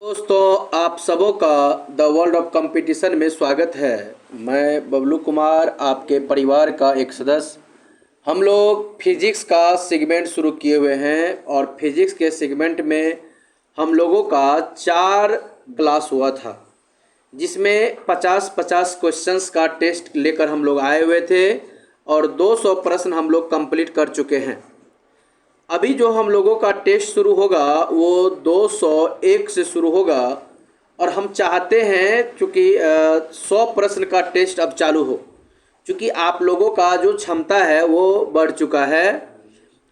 दोस्तों, आप सबों का द वर्ल्ड ऑफ कंपटीशन में स्वागत है। मैं बबलू कुमार, आपके परिवार का एक सदस्य। हम लोग फिजिक्स का सेगमेंट शुरू किए हुए हैं और फिजिक्स के सेगमेंट में हम लोगों का 4 क्लास हुआ था, जिसमें 50-50 क्वेश्चंस का टेस्ट लेकर हम लोग आए हुए थे और 200 प्रश्न हम लोग कंप्लीट कर चुके हैं। अभी जो हम लोगों का टेस्ट शुरू होगा वो 201 से शुरू होगा और हम चाहते हैं क्योंकि 100 प्रश्न का टेस्ट अब चालू हो, क्योंकि आप लोगों का जो क्षमता है वो बढ़ चुका है।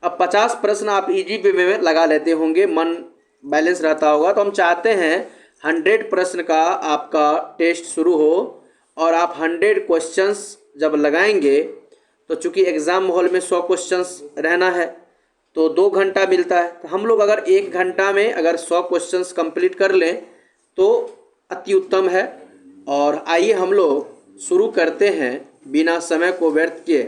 अब 50 प्रश्न आप इजी वे में लगा लेते होंगे, मन बैलेंस रहता होगा, तो हम चाहते हैं 100 प्रश्न का आपका टेस्ट शुरू हो और आप 100 क्वेश्चंस जब लगाएंगे तो चूँकि एग्ज़ाम माहौल में 100 क्वेश्चंस रहना है तो 2 घंटा मिलता है। तो हम लोग अगर 1 घंटा में अगर 100 क्वेश्चंस कंप्लीट कर लें तो अति उत्तम है। और आइए हम लोग शुरू करते हैं बिना समय को व्यर्थ किए।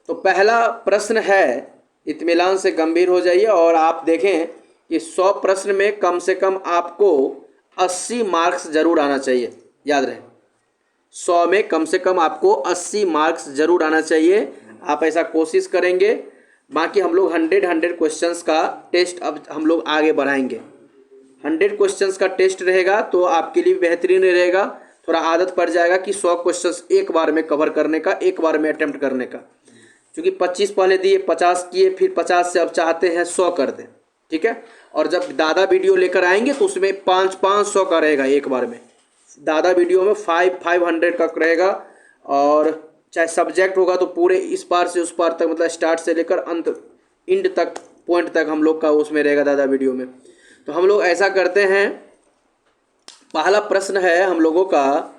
तो पहला प्रश्न है, इत्मीनान से गंभीर हो जाइए और आप देखें कि 100 प्रश्न में कम से कम आपको 80 मार्क्स जरूर आना चाहिए। याद रहे, 100 में कम से कम आपको 80 मार्क्स जरूर आना चाहिए। आप ऐसा कोशिश करेंगे। बाकी हम लोग 100 क्वेश्चंस का टेस्ट अब हम लोग आगे बढ़ाएंगे। 100 क्वेश्चंस का टेस्ट रहेगा तो आपके लिए बेहतरीन रहेगा। थोड़ा आदत पड़ जाएगा कि 100 क्वेश्चंस एक बार में कवर करने का, एक बार में अटेम्प्ट करने का। क्योंकि 25 पहले दिए, 50 किए, फिर 50 से अब चाहते हैं 100 कर दें, ठीक है। और जब दादा वीडियो लेकर आएंगे तो उसमें 500 का रहेगा एक बार में। दादा वीडियो में 500 का रहेगा और चाहे सब्जेक्ट होगा तो पूरे इस पार से उस पार तक, मतलब स्टार्ट से लेकर अंत इंड तक, पॉइंट तक हम लोग का उसमें रहेगा दादा वीडियो में। तो हम लोग ऐसा करते हैं। पहला प्रश्न है हम लोगों का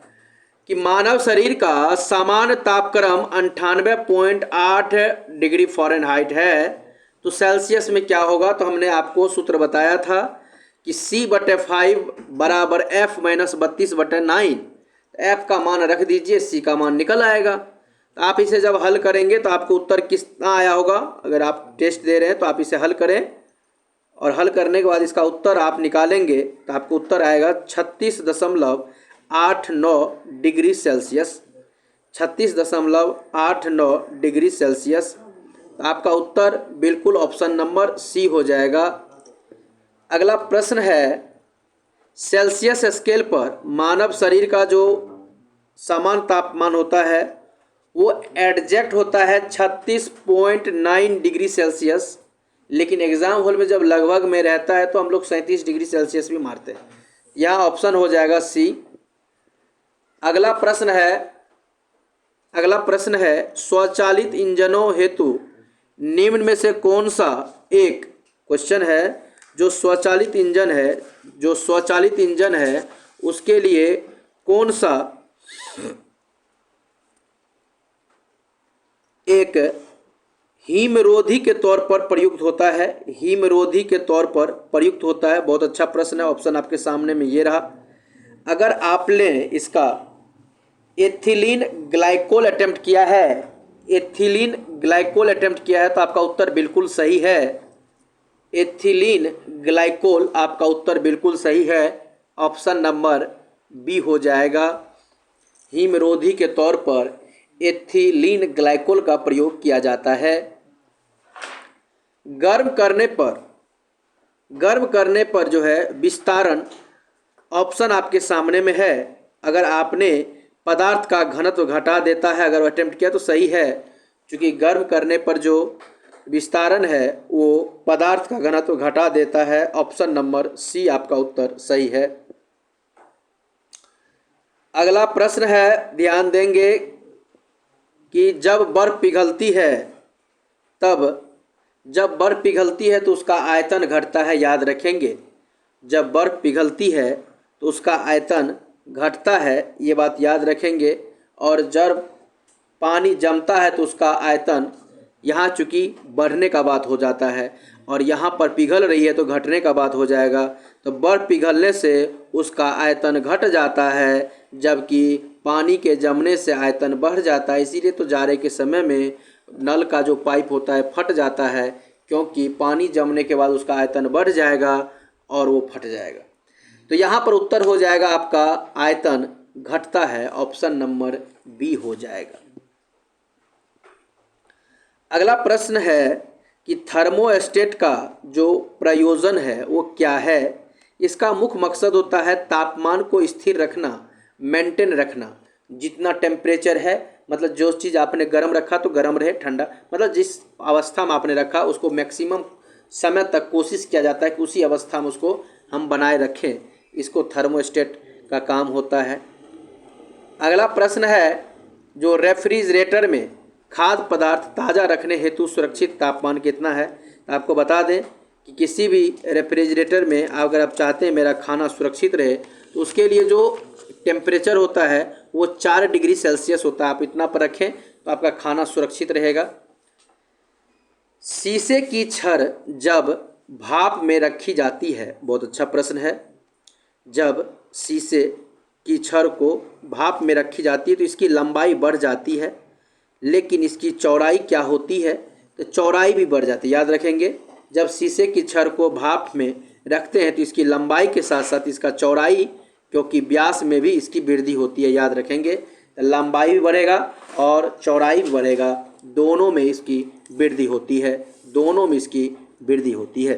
कि मानव शरीर का सामान्य तापक्रम 98.8 डिग्री फ़ारेनहाइट है, तो सेल्सियस में क्या होगा। तो हमने आपको सूत्र बताया था कि C/5 बराबर F - 32/9। F का मान रख दीजिए, C का मान निकल आएगा। तो आप इसे जब हल करेंगे तो आपको उत्तर कितना आया होगा। अगर आप टेस्ट दे रहे हैं तो आप इसे हल करें और हल करने के बाद इसका उत्तर आप निकालेंगे तो आपको उत्तर आएगा 36.89 डिग्री सेल्सियस। 36.89 degree Celsius. तो आपका उत्तर बिल्कुल ऑप्शन नंबर सी हो जाएगा। अगला प्रश्न है, सेल्सियस स्केल पर मानव शरीर का जो सामान्य तापमान होता है वो एग्जैक्ट होता है 36.9 डिग्री सेल्सियस, लेकिन एग्ज़ाम हॉल में जब लगभग में रहता है तो हम लोग 37 डिग्री सेल्सियस भी मारते हैं। यहाँ ऑप्शन हो जाएगा सी। अगला प्रश्न है स्वचालित इंजनों हेतु निम्न में से कौन सा एक क्वेश्चन है जो स्वचालित इंजन है उसके लिए कौन सा एक हिमरोधी के तौर पर प्रयुक्त होता है। हिमरोधी के तौर पर प्रयुक्त होता है। बहुत अच्छा प्रश्न है। ऑप्शन आपके सामने में ये रहा। अगर आपने इसका एथिलीन ग्लाइकोल अटेम्प्ट किया है तो आपका उत्तर बिल्कुल सही है। एथिलीन ग्लाइकोल आपका उत्तर बिल्कुल सही है। ऑप्शन नंबर बी हो जाएगा। हिमरोधी के तौर पर एथिलीन ग्लाइकोल का प्रयोग किया जाता है। गर्म करने पर जो है विस्तारण, ऑप्शन आपके सामने में है। अगर आपने पदार्थ का घनत्व घटा देता है, अगर अटेम्प्ट किया तो सही है, क्योंकि गर्म करने पर जो विस्तारण है वो पदार्थ का घनत्व घटा देता है। ऑप्शन नंबर सी आपका उत्तर सही है। अगला प्रश्न है, ध्यान देंगे कि जब बर्फ पिघलती है तो उसका आयतन घटता है। याद रखेंगे, जब बर्फ पिघलती है तो उसका आयतन घटता है, ये बात याद रखेंगे। और जब पानी जमता है तो उसका आयतन यहाँ चूँकि बढ़ने का बात हो जाता है और यहाँ पर पिघल रही है तो घटने का बात हो जाएगा। तो बर्फ पिघलने से उसका आयतन घट जाता है, जबकि पानी के जमने से आयतन बढ़ जाता है। इसीलिए तो जाड़े के समय में नल का जो पाइप होता है फट जाता है, क्योंकि पानी जमने के बाद उसका आयतन बढ़ जाएगा और वो फट जाएगा। तो यहाँ पर उत्तर हो जाएगा आपका आयतन घटता है, ऑप्शन नंबर बी हो जाएगा। अगला प्रश्न है कि थर्मोस्टेट का जो प्रयोजन है वो क्या है। इसका मुख्य मकसद होता है तापमान को स्थिर रखना, मेंटेन रखना। जितना टेम्परेचर है, मतलब जो चीज़ आपने गर्म रखा तो गर्म रहे, ठंडा मतलब जिस अवस्था में आपने रखा उसको मैक्सिमम समय तक कोशिश किया जाता है कि उसी अवस्था में उसको हम बनाए रखें। इसको थर्मोस्टेट का काम होता है। अगला प्रश्न है जो रेफ्रिजरेटर में खाद्य पदार्थ ताज़ा रखने हेतु सुरक्षित तापमान कितना है। तो आपको बता दें कि किसी भी रेफ्रिजरेटर में अगर आप चाहते हैं मेरा खाना सुरक्षित रहे तो उसके लिए जो टेम्परेचर होता है वो 4 डिग्री सेल्सियस होता है। आप इतना पर रखें तो आपका खाना सुरक्षित रहेगा। शीशे की छड़ जब भाप में रखी जाती है, बहुत अच्छा प्रश्न है। जब शीशे की छड़ को भाप में रखी जाती है तो इसकी लंबाई बढ़ जाती है, लेकिन इसकी चौड़ाई क्या होती है, तो चौड़ाई भी बढ़ जाती है। याद रखेंगे, जब शीशे की छड़ को भाप में रखते हैं तो इसकी लंबाई के साथ साथ इसका चौड़ाई, क्योंकि व्यास में भी इसकी वृद्धि होती है। याद रखेंगे, लंबाई भी बढ़ेगा और चौड़ाई भी बढ़ेगा, दोनों में इसकी वृद्धि होती है, दोनों में इसकी वृद्धि होती है।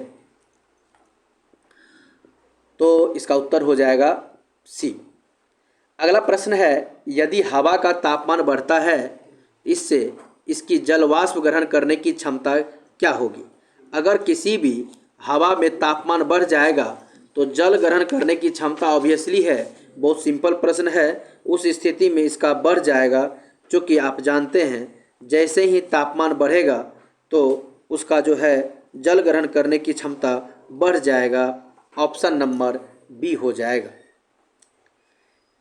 तो इसका उत्तर हो जाएगा सी। अगला प्रश्न है यदि हवा का तापमान बढ़ता है इससे इसकी जल वाष्प ग्रहण करने की क्षमता क्या होगी। अगर किसी भी हवा में तापमान बढ़ जाएगा तो जल ग्रहण करने की क्षमता ऑब्वियसली है, बहुत सिंपल प्रश्न है। उस स्थिति में इसका बढ़ जाएगा, क्योंकि आप जानते हैं जैसे ही तापमान बढ़ेगा तो उसका जो है जल ग्रहण करने की क्षमता बढ़ जाएगा, ऑप्शन नंबर बी हो जाएगा।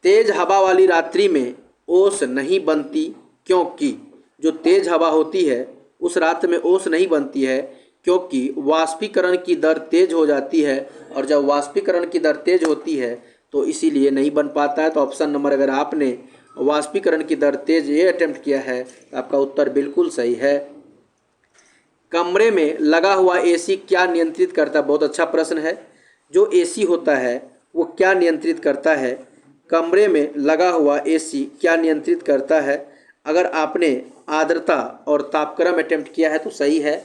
तेज हवा वाली रात्रि में ओस नहीं बनती, क्योंकि जो तेज हवा होती है उस रात में ओस नहीं बनती है, क्योंकि वाष्पीकरण की दर तेज हो जाती है, और जब वाष्पीकरण की दर तेज होती है तो इसीलिए नहीं बन पाता है। तो ऑप्शन नंबर, अगर आपने वाष्पीकरण की दर तेज ये अटेम्प्ट किया है तो आपका उत्तर बिल्कुल सही है। कमरे में लगा हुआ एसी क्या नियंत्रित करता है, बहुत अच्छा प्रश्न है। जो एसी होता है वो क्या नियंत्रित करता है, कमरे में लगा हुआ एसी क्या नियंत्रित करता है। अगर आपने आर्द्रता और तापक्रम अटेम्प्ट किया है तो सही है,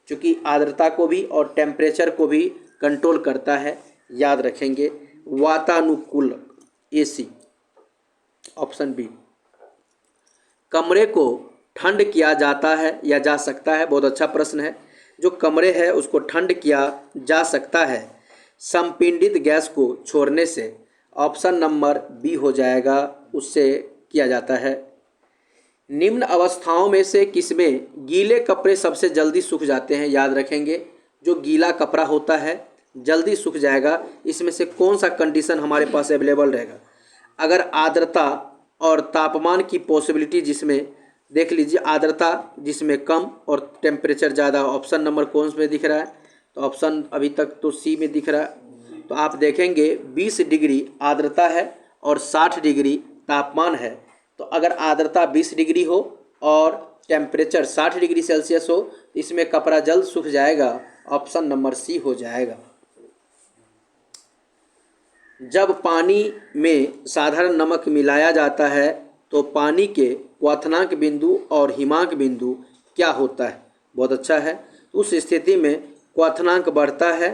क्योंकि आर्द्रता को भी और टेम्परेचर को भी कंट्रोल करता है। याद रखेंगे, वातानुकूलक एसी, ऑप्शन बी। कमरे को ठंड किया जाता है या जा सकता है, बहुत अच्छा प्रश्न है। जो कमरे है उसको ठंड किया जा सकता है संपीड़ित गैस को छोड़ने से, ऑप्शन नंबर बी हो जाएगा, उससे किया जाता है। निम्न अवस्थाओं में से किसमें गीले कपड़े सबसे जल्दी सूख जाते हैं। याद रखेंगे, जो गीला कपड़ा होता है जल्दी सूख जाएगा, इसमें से कौन सा कंडीशन हमारे पास अवेलेबल रहेगा। अगर आर्द्रता और तापमान की पॉसिबिलिटी जिसमें, देख लीजिए, आर्द्रता जिसमें कम और टेम्परेचर ज़्यादा, ऑप्शन नंबर कौन में दिख रहा है, तो ऑप्शन अभी तक तो सी में दिख रहा है। तो आप देखेंगे 20 डिग्री आर्द्रता है और 60 डिग्री तापमान है। तो अगर आर्द्रता 20 डिग्री हो और टेम्परेचर 60 डिग्री सेल्सियस हो तो इसमें कपड़ा जल्द सूख जाएगा, ऑप्शन नंबर सी हो जाएगा। जब पानी में साधारण नमक मिलाया जाता है तो पानी के क्वथनांक बिंदु और हिमांक बिंदु क्या होता है, बहुत अच्छा है। उस स्थिति में क्वथनांक बढ़ता है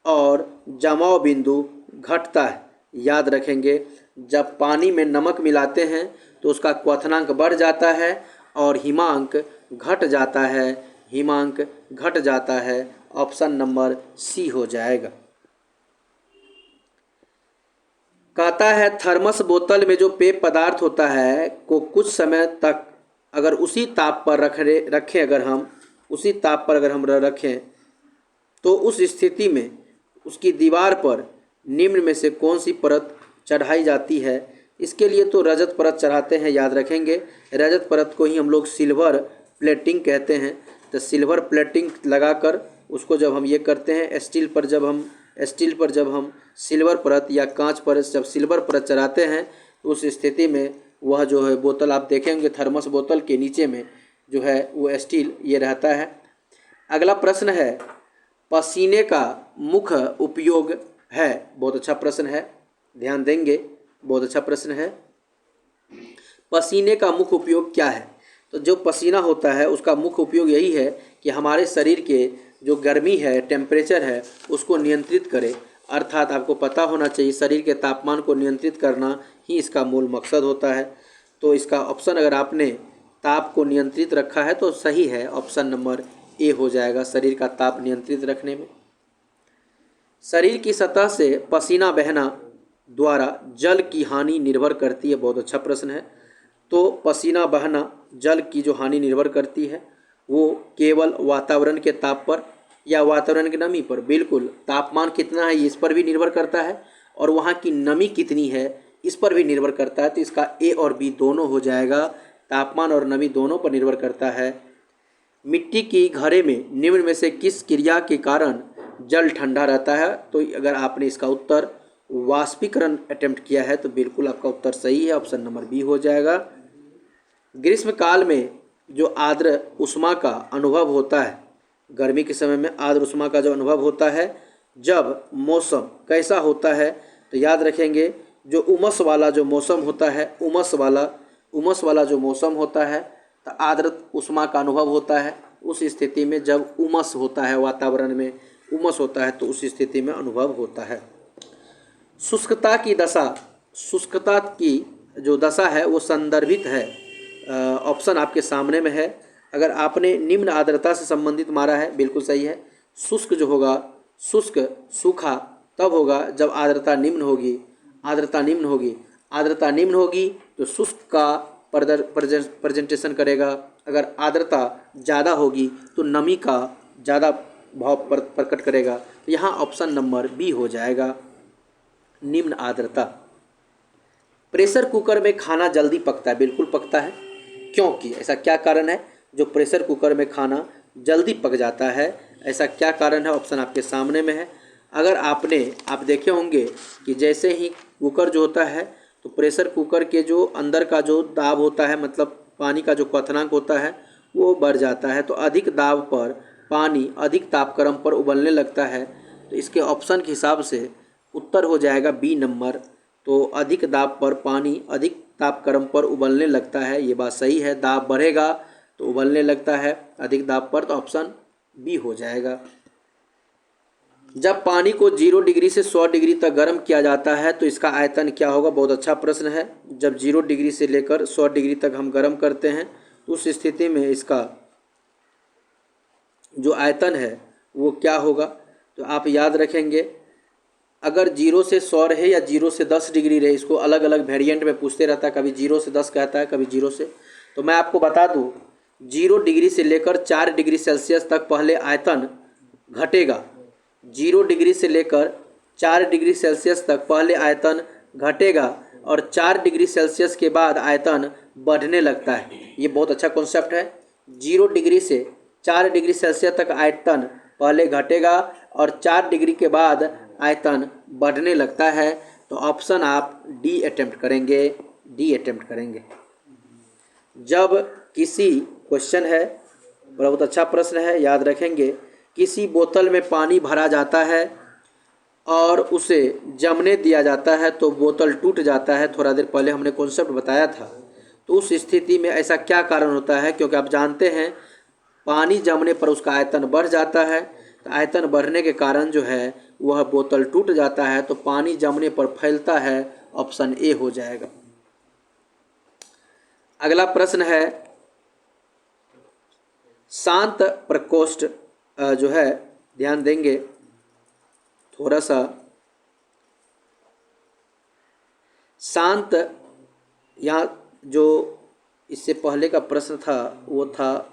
और जमाव बिंदु घटता है। याद रखेंगे, जब पानी में नमक मिलाते हैं तो उसका क्वथनांक बढ़ जाता है और हिमांक घट जाता है, हिमांक घट जाता है, ऑप्शन नंबर सी हो जाएगा। कहता है थर्मस बोतल में जो पेय पदार्थ होता है को कुछ समय तक अगर उसी ताप पर रखें, अगर हम उसी ताप पर अगर हम रखें तो उस स्थिति में उसकी दीवार पर निम्न में से कौन सी परत चढ़ाई जाती है। इसके लिए तो रजत परत चढ़ाते हैं। याद रखेंगे, रजत परत को ही हम लोग सिल्वर प्लेटिंग कहते हैं। तो सिल्वर प्लेटिंग लगाकर उसको जब हम ये करते हैं, स्टील पर जब हम सिल्वर परत या कांच पर जब सिल्वर परत चढ़ाते हैं तो उस स्थिति में वह जो है बोतल आप देखेंगे थर्मस बोतल के नीचे में जो है वो स्टील ये रहता है। अगला प्रश्न है पसीने का मुख्य उपयोग है, बहुत अच्छा प्रश्न है। ध्यान देंगे, बहुत अच्छा प्रश्न है। पसीने का मुख्य उपयोग क्या है? तो जो पसीना होता है उसका मुख्य उपयोग यही है कि हमारे शरीर के जो गर्मी है, टेम्परेचर है, उसको नियंत्रित करे। अर्थात आपको पता होना चाहिए शरीर के तापमान को नियंत्रित करना ही इसका मूल मकसद होता है। तो इसका ऑप्शन अगर आपने ताप को नियंत्रित रखा है तो सही है, ऑप्शन नंबर ए हो जाएगा, शरीर का ताप नियंत्रित रखने में। शरीर की सतह से पसीना बहना द्वारा जल की हानि निर्भर करती है, बहुत अच्छा प्रश्न है। तो पसीना बहना जल की जो हानि निर्भर करती है वो केवल वातावरण के ताप पर या वातावरण की नमी पर? बिल्कुल, तापमान कितना है इस पर भी निर्भर करता है और वहाँ की नमी कितनी है इस पर भी निर्भर करता है। तो इसका ए और बी दोनों हो जाएगा, तापमान और नमी दोनों पर निर्भर करता है। मिट्टी की घड़े में निम्न में से किस क्रिया के कारण जल ठंडा रहता है? तो अगर आपने इसका उत्तर वाष्पीकरण अटेम्प्ट किया है तो बिल्कुल आपका उत्तर सही है, ऑप्शन नंबर बी हो जाएगा। ग्रीष्म काल में जो आर्द्र उष्मा का अनुभव होता है, गर्मी के समय में आर्द्र उष्मा का जो अनुभव होता है, जब मौसम कैसा होता है? तो याद रखेंगे जो उमस वाला जो मौसम होता है, उमस वाला जो मौसम होता है तो आर्द्र उष्मा का अनुभव होता है। उस स्थिति में जब उमस होता है, वातावरण में उमस होता है तो उस स्थिति में अनुभव होता है। शुष्कता की जो दशा है वो संदर्भित है, ऑप्शन आपके सामने में है। अगर आपने निम्न आर्द्रता से संबंधित मारा है, बिल्कुल सही है। शुष्क जो होगा, सूखा तब होगा जब आर्द्रता निम्न होगी। आर्द्रता निम्न होगी तो शुष्क का प्रेजेंटेशन करेगा। अगर आर्द्रता ज़्यादा होगी तो नमी का ज़्यादा भाव प्रकट करेगा। तो यहाँ ऑप्शन नंबर बी हो जाएगा, निम्न आर्द्रता। प्रेशर कुकर में खाना जल्दी पकता है? बिल्कुल पकता है। क्योंकि ऐसा क्या कारण है जो प्रेशर कुकर में खाना जल्दी पक जाता है? ऐसा क्या कारण है? ऑप्शन आपके सामने में है। अगर आप देखे होंगे कि जैसे ही कुकर जो होता है तो प्रेशर कुकर के जो अंदर का जो दाब होता है, मतलब पानी का जो क्वथनांक होता है वो बढ़ जाता है। तो अधिक दाब पर पानी अधिक तापक्रम पर उबलने लगता है। तो इसके ऑप्शन के हिसाब से उत्तर हो जाएगा बी नंबर। तो अधिक दाब पर पानी अधिक तापक्रम पर उबलने लगता है, ये बात सही है। दाब बढ़ेगा तो उबलने लगता है अधिक दाब पर, तो ऑप्शन बी हो जाएगा। जब पानी को 0 डिग्री से 100 डिग्री तक गर्म किया जाता है तो इसका आयतन क्या होगा? बहुत अच्छा प्रश्न है। जब 0 डिग्री से लेकर 100 डिग्री तक हम गर्म करते हैं तो उस स्थिति में इसका जो आयतन है वो क्या होगा? तो आप याद रखेंगे, अगर 0 से 100 रहे या 0 से 10 डिग्री रहे, इसको अलग अलग वेरिएंट में पूछते रहता है, कभी 0 से 10 कहता है, कभी 0 से। तो मैं आपको बता दूं, 0 डिग्री से लेकर 4 डिग्री सेल्सियस तक पहले आयतन घटेगा। 0 डिग्री से लेकर 4 डिग्री सेल्सियस तक पहले आयतन घटेगा और 4 डिग्री सेल्सियस के बाद आयतन बढ़ने लगता है। ये बहुत अच्छा कॉन्सेप्ट है। 0 डिग्री से 4 डिग्री सेल्सियस तक आयतन पहले घटेगा और 4 डिग्री के बाद आयतन बढ़ने लगता है। तो ऑप्शन आप डी अटेम्प्ट करेंगे। जब किसी क्वेश्चन है, बहुत अच्छा प्रश्न है, याद रखेंगे, किसी बोतल में पानी भरा जाता है और उसे जमने दिया जाता है तो बोतल टूट जाता है। थोड़ा देर पहले हमने कॉन्सेप्ट बताया था। तो उस स्थिति में ऐसा क्या कारण होता है? क्योंकि आप जानते हैं पानी जमने पर उसका आयतन बढ़ जाता है। तो आयतन बढ़ने के कारण जो है वह बोतल टूट जाता है, तो पानी जमने पर फैलता है, ऑप्शन ए हो जाएगा। अगला प्रश्न है, शांत प्रकोष्ठ जो है, ध्यान देंगे थोड़ा सा, शांत, यहाँ जो इससे पहले का प्रश्न था वो था,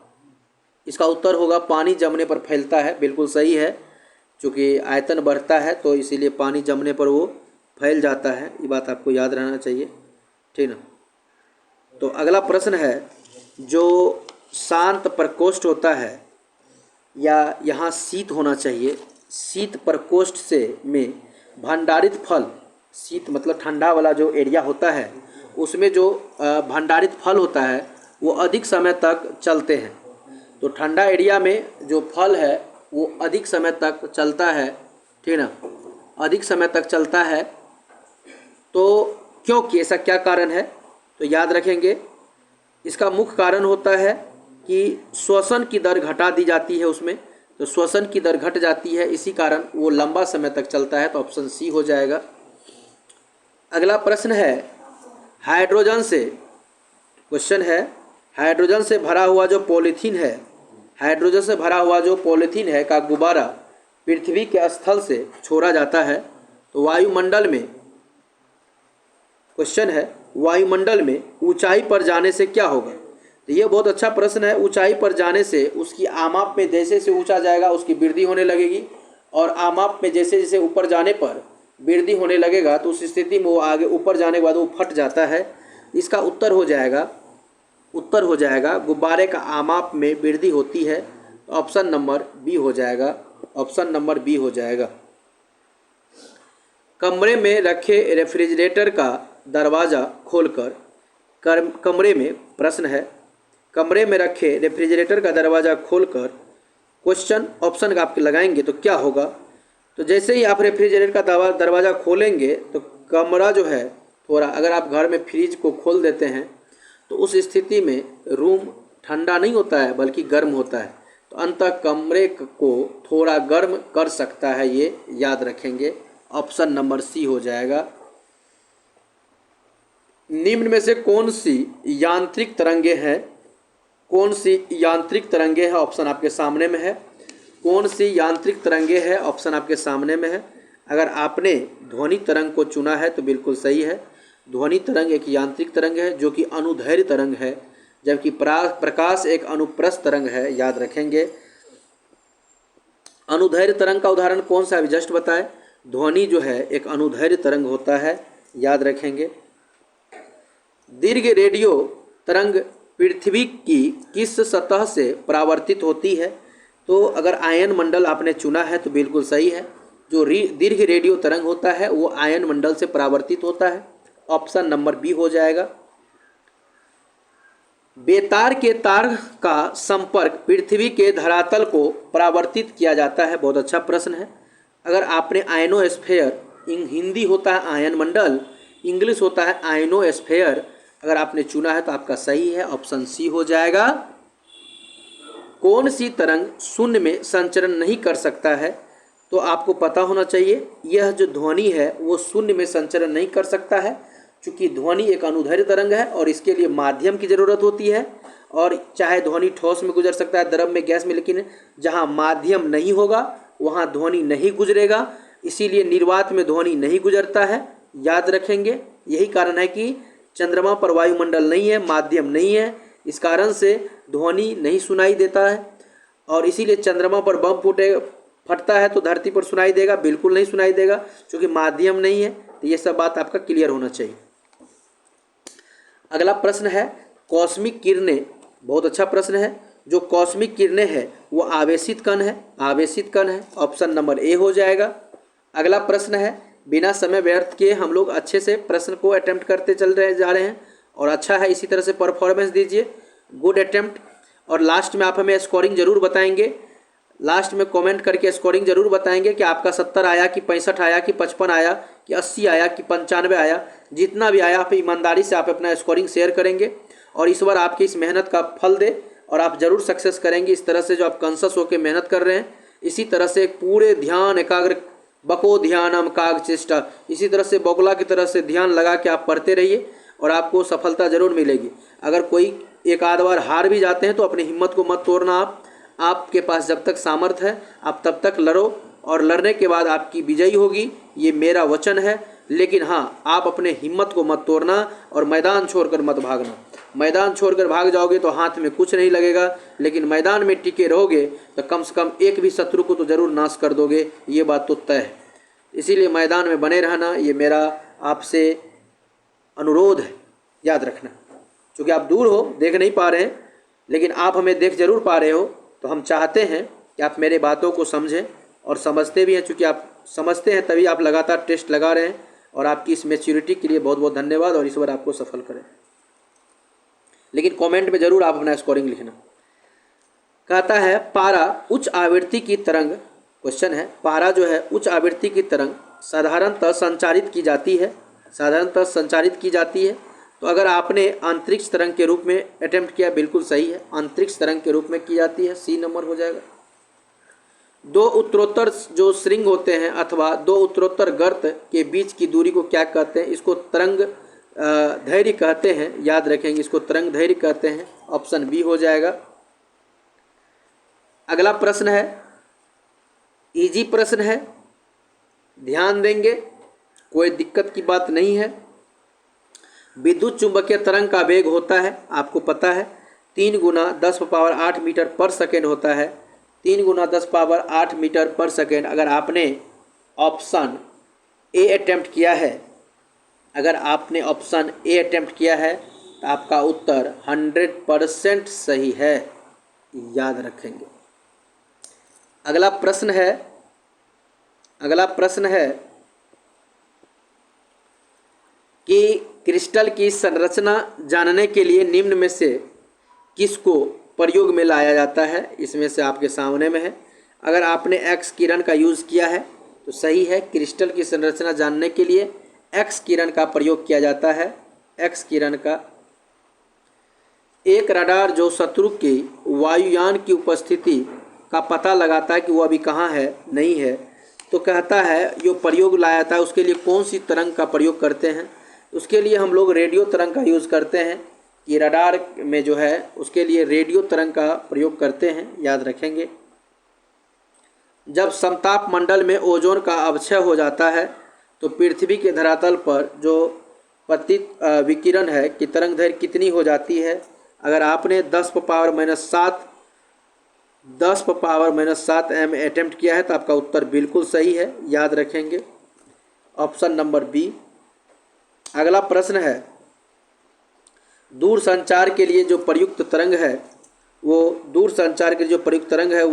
इसका उत्तर होगा पानी जमने पर फैलता है। बिल्कुल सही है, क्योंकि आयतन बढ़ता है तो इसीलिए पानी जमने पर वो फैल जाता है। ये बात आपको याद रहना चाहिए, ठीक ना। तो अगला प्रश्न है, जो शांत प्रकोष्ठ होता है या यहाँ शीत होना चाहिए, शीत प्रकोष्ठ से में भंडारित फल, शीत मतलब ठंडा वाला जो एरिया होता है उसमें जो भंडारित फल होता है वो अधिक समय तक चलते हैं। तो ठंडा एरिया में जो फल है वो अधिक समय तक चलता है, ठीक ना, अधिक समय तक चलता है। तो क्योंकि ऐसा क्या कारण है? तो याद रखेंगे, इसका मुख्य कारण होता है कि श्वसन की दर घटा दी जाती है उसमें, तो श्वसन की दर घट जाती है, इसी कारण वो लंबा समय तक चलता है, तो ऑप्शन सी हो जाएगा। अगला प्रश्न है, हाइड्रोजन से, क्वेश्चन है, हाइड्रोजन से भरा हुआ जो पॉलीथीन है, हाइड्रोजन से भरा हुआ जो पॉलीथीन है का गुब्बारा पृथ्वी के स्थल से छोड़ा जाता है तो वायुमंडल में, क्वेश्चन है, वायुमंडल में ऊंचाई पर जाने से क्या होगा? तो ये बहुत अच्छा प्रश्न है। ऊंचाई पर जाने से उसकी आमाप में जैसे जैसे ऊंचा जाएगा उसकी वृद्धि होने लगेगी, और आमाप में जैसे जैसे ऊपर जाने पर वृद्धि होने लगेगा तो उस स्थिति में वो आगे ऊपर जाने के बाद वो फट जाता है। इसका उत्तर हो जाएगा गुब्बारे का आमाप में वृद्धि होती है, तो ऑप्शन नंबर बी हो जाएगा, ऑप्शन नंबर बी हो जाएगा। कमरे में रखे रेफ्रिजरेटर का दरवाज़ा खोलकर, कमरे में, प्रश्न है, कमरे में रखे रेफ्रिजरेटर का दरवाज़ा खोलकर, क्वेश्चन ऑप्शन का आपके लगाएंगे तो क्या होगा? तो जैसे ही आप रेफ्रिजरेटर का दरवाज़ा खोलेंगे तो कमरा जो है थोड़ा, अगर आप घर में फ्रिज को खोल देते हैं तो उस स्थिति में रूम ठंडा नहीं होता है बल्कि गर्म होता है, तो अंततः कमरे को थोड़ा गर्म कर सकता है, ये याद रखेंगे, ऑप्शन नंबर सी हो जाएगा। निम्न में से कौन सी यांत्रिक तरंगे हैं, कौन सी यांत्रिक तरंगे हैं? ऑप्शन आपके सामने में है। कौन सी यांत्रिक तरंगे हैं? ऑप्शन आपके सामने में है। अगर आपने ध्वनि तरंग को चुना है तो बिल्कुल सही है। ध्वनि तरंग एक यांत्रिक तरंग है जो कि अनुदैर्ध्य तरंग है, जबकि प्रकाश एक अनुप्रस्थ तरंग है, याद रखेंगे। अनुदैर्ध्य तरंग का उदाहरण कौन सा है, जस्ट बताए। ध्वनि जो है एक अनुदैर्ध्य तरंग होता है, याद रखेंगे। दीर्घ रेडियो तरंग पृथ्वी की किस सतह से परावर्तित होती है? तो अगर आयन मंडल आपने चुना है तो बिल्कुल सही है। जो दीर्घ रेडियो तरंग होता है वो आयन मंडल से परावर्तित होता है, ऑप्शन नंबर बी हो जाएगा। बेतार के तार का संपर्क पृथ्वी के धरातल को परावर्तित किया जाता है, बहुत अच्छा प्रश्न है। अगर आपने आयनोस्फेयर, हिंदी होता है आयन मंडल, इंग्लिश होता है आयनोस्फेयर, अगर आपने चुना है तो आपका सही है, ऑप्शन सी हो जाएगा। कौन सी तरंग शून्य में संचरण नहीं कर सकता है? तो आपको पता होना चाहिए, यह जो ध्वनि है वो शून्य में संचरण नहीं कर सकता है, क्योंकि ध्वनि एक अनुदैर्ध्य तरंग है और इसके लिए माध्यम की ज़रूरत होती है। और चाहे ध्वनि ठोस में गुजर सकता है, द्रव में, गैस में, लेकिन जहाँ माध्यम नहीं होगा वहाँ ध्वनि नहीं गुजरेगा, इसीलिए निर्वात में ध्वनि नहीं गुजरता है, याद रखेंगे। यही कारण है कि चंद्रमा पर वायुमंडल नहीं है, माध्यम नहीं है, इस कारण से ध्वनि नहीं सुनाई देता है। और इसीलिए चंद्रमा पर बम फटता है तो धरती पर सुनाई देगा, बिल्कुल नहीं सुनाई देगा क्योंकि माध्यम नहीं है। तो ये सब बात आपका क्लियर होना चाहिए। अगला प्रश्न है, कॉस्मिक किरणें, बहुत अच्छा प्रश्न है। जो कॉस्मिक किरणें हैं वो आवेशित कण है, आवेशित कण है, ऑप्शन नंबर ए हो जाएगा। अगला प्रश्न है, बिना समय व्यर्थ किए हम लोग अच्छे से प्रश्न को अटेम्प्ट करते जा रहे हैं और अच्छा है, इसी तरह से परफॉर्मेंस दीजिए, गुड अटेम्प्ट। और लास्ट में आप हमें स्कोरिंग जरूर बताएंगे, लास्ट में कमेंट करके स्कोरिंग जरूर बताएंगे कि आपका 70 आया कि 65 आया कि 55 आया कि 80 आया कि 95 आया। जितना भी आया आप ईमानदारी से आप अपना स्कोरिंग शेयर करेंगे और इस बार आपकी इस मेहनत का फल दे और आप ज़रूर सक्सेस करेंगे। इस तरह से जो आप कॉन्शस होकर मेहनत कर रहे हैं, इसी तरह से पूरे ध्यान एकाग्र, बको ध्यानम काग चेष्टा, इसी तरह से बगुला की तरह से ध्यान लगा के आप पढ़ते रहिए और आपको सफलता जरूर मिलेगी। अगर कोई एक आध बार हार भी जाते हैं तो अपनी हिम्मत को मत तोड़ना। आपके पास जब तक सामर्थ्य है आप तब तक लड़ो और लड़ने के बाद आपकी विजयी होगी, ये मेरा वचन है। लेकिन हाँ, आप अपने हिम्मत को मत तोड़ना और मैदान छोड़कर मत भागना। मैदान छोड़कर भाग जाओगे तो हाथ में कुछ नहीं लगेगा, लेकिन मैदान में टिके रहोगे तो कम से कम एक भी शत्रु को तो जरूर नाश कर दोगे, ये बात तो तय है। इसीलिए मैदान में बने रहना, ये मेरा आपसे अनुरोध है, याद रखना। क्योंकि आप दूर हो, देख नहीं पा रहे हैं, लेकिन आप हमें देख जरूर पा रहे हो, तो हम चाहते हैं कि आप मेरे बातों को समझें और समझते भी हैं। चूँकि आप समझते हैं तभी आप लगातार टेस्ट लगा रहे हैं, और आपकी इस मैच्योरिटी के लिए बहुत बहुत धन्यवाद और ईश्वर आपको सफल करें। लेकिन कमेंट में जरूर आप अपना स्कोरिंग लिखना। कहता है, पारा उच्च आवृत्ति की तरंग, क्वेश्चन है, पारा जो है उच्च आवृत्ति की तरंग साधारणतः संचारित की जाती है, साधारणतः संचारित की जाती है। तो अगर आपने अंतरिक्ष तरंग के रूप में अटेम्प्ट किया, बिल्कुल सही है, अंतरिक्ष तरंग के रूप में की जाती है, सी नंबर हो जाएगा। दो उत्तरोत्तर जो श्रृंग होते हैं अथवा दो उत्तरोत्तर गर्त के बीच की दूरी को क्या कहते हैं? इसको तरंग धैर्य कहते हैं, याद रखेंगे, इसको तरंग धैर्य कहते हैं। ऑप्शन बी हो जाएगा। अगला प्रश्न है, इजी प्रश्न है, ध्यान देंगे, कोई दिक्कत की बात नहीं है। विद्युत चुंबकीय तरंग का वेग होता है, आपको पता है, 3 × 10⁸ मीटर पर सेकेंड होता है। 3 × 10⁸ मीटर पर सेकेंड। अगर आपने ऑप्शन ए अटेम्प्ट किया है, अगर आपने ऑप्शन ए अटेम्प्ट किया है तो आपका उत्तर 100% सही है, याद रखेंगे। अगला प्रश्न है कि क्रिस्टल की संरचना जानने के लिए निम्न में से किसको प्रयोग में लाया जाता है? इसमें से आपके सामने में है। अगर आपने एक्स किरण का यूज़ किया है तो सही है, क्रिस्टल की संरचना जानने के लिए एक्स किरण का प्रयोग किया जाता है। एक्स किरण का एक रडार जो शत्रु के वायुयान की उपस्थिति का पता लगाता है कि वो अभी कहाँ है, नहीं है, तो कहता है जो प्रयोग लाया था उसके लिए कौन सी तरंग का प्रयोग करते हैं? उसके लिए हम लोग रेडियो तरंग का यूज़ करते हैं। ये रडार में जो है उसके लिए रेडियो तरंग का प्रयोग करते हैं, याद रखेंगे। जब समताप मंडल में ओजोन का अवक्षय हो जाता है तो पृथ्वी के धरातल पर जो पतित विकिरण है कि तरंग दैर्घ्य कितनी हो जाती है? अगर आपने 10⁻⁷ एम अटेम्प्ट किया है तो आपका उत्तर बिल्कुल सही है, याद रखेंगे, ऑप्शन नंबर बी। अगला प्रश्न है, दूर संचार के लिए जो प्रयुक्त तरंग है वो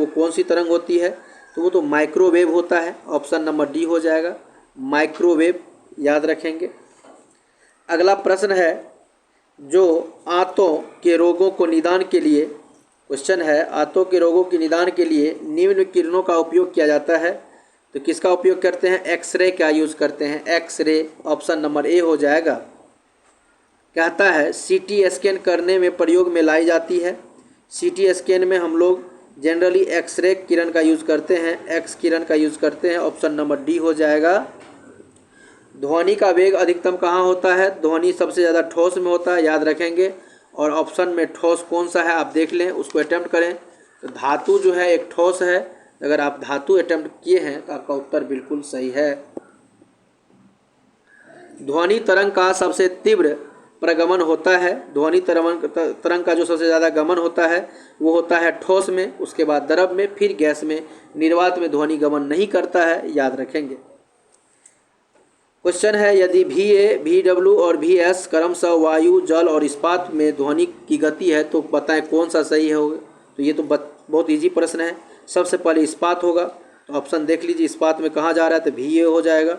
कौन सी तरंग होती है? तो वो तो माइक्रोवेव होता है, ऑप्शन नंबर डी हो जाएगा, माइक्रोवेव, याद रखेंगे। अगला प्रश्न है, जो आंतों के रोगों को निदान के लिए, क्वेश्चन है, आंतों के रोगों के निदान के लिए निम्न किरणों का उपयोग किया जाता है, तो किसका उपयोग करते हैं? एक्सरे का यूज़ करते हैं, एक्सरे, ऑप्शन नंबर ए हो जाएगा। कहता है सीटी स्कैन करने में प्रयोग में लाई जाती है। सीटी स्कैन में हम लोग जनरली एक्सरे किरण का यूज़ करते हैं, एक्स किरण का यूज़ करते हैं, ऑप्शन नंबर डी हो जाएगा। ध्वनि का वेग अधिकतम कहाँ होता है? ध्वनि सबसे ज़्यादा ठोस में होता है, याद रखेंगे। और ऑप्शन में ठोस कौन सा है आप देख लें, उसको अटेम्प्ट करें। तो धातु जो है एक ठोस है, अगर आप धातु अटेम्प्ट किए हैं तो आपका उत्तर बिल्कुल सही है। ध्वनि तरंग का सबसे तीव्र प्रगमन होता है, ध्वनि तरंग का जो सबसे ज़्यादा गमन होता है वो होता है ठोस में, उसके बाद द्रव में, फिर गैस में। निर्वात में ध्वनि गमन नहीं करता है, याद रखेंगे। क्वेश्चन है, यदि VA, VW और VS क्रमशः वायु, जल और इस्पात में ध्वनि की गति है तो बताएं कौन सा सही होगा? तो ये तो बहुत इजी प्रश्न है। सबसे पहले इस्पात होगा, तो ऑप्शन देख लीजिए, इस्पात में कहाँ जा रहा है? तो VA हो जाएगा,